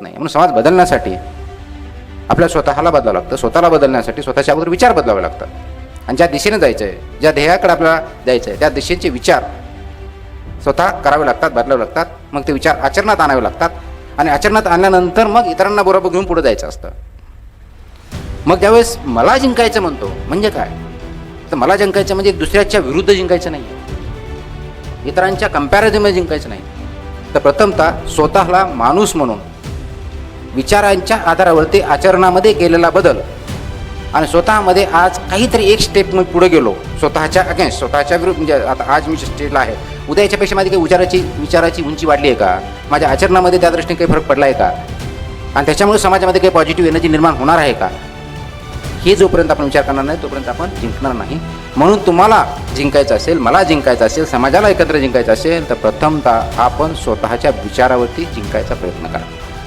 नाही. म्हणून समाज बदलण्यासाठी आपल्याला स्वतःला बदलावं लागतं. स्वतःला बदलण्यासाठी स्वतःच्या अगोदर विचार बदलावे लागतात. आणि ज्या दिशेने जायचं आहे, ज्या ध्येयाकडे आपल्याला जायचं आहे, त्या दिशेचे विचार स्वतः करावे लागतात, बदलावे लागतात. मग ते विचार आचरणात आणावे लागतात. आणि आचरणात आणल्यानंतर मग इतरांना बरोबर घेऊन पुढे जायचं असतं. मग ज्यावेळेस मला जिंकायचं म्हणतो म्हणजे काय, तर मला जिंकायचं म्हणजे दुसऱ्याच्या विरुद्ध जिंकायचं नाही, इतरांच्या कंपॅरिझनमध्ये जिंकायचं नाही. तर प्रथमतः स्वतःला माणूस म्हणून विचारांच्या आधारावरती आचरणामध्ये केलेला बदल आणि स्वतःमध्ये आज काहीतरी एक स्टेप मी पुढे गेलो, स्वतःच्या अगेन्स्ट, स्वतःच्या विरुद्ध. म्हणजे आता आज मी स्टेजला आहे, उद्या याच्यापेक्षा माझी काही विचाराची उंची वाढली आहे का, माझ्या आचरणामध्ये त्या दृष्टीने काही फरक पडला आहे का, आणि त्याच्यामुळे समाजामध्ये काही पॉझिटिव्ह एनर्जी निर्माण होणार आहे का, हे जोपर्यंत आपण विचार करणार नाही तोपर्यंत आपण जिंकणार नाही. म्हणून तुम्हाला जिंकायचं असेल, मला जिंकायचं असेल, समाजाला एकत्र जिंकायचं असेल, तर प्रथमतः आपण स्वतःच्या विचारावरती जिंकायचा प्रयत्न करा.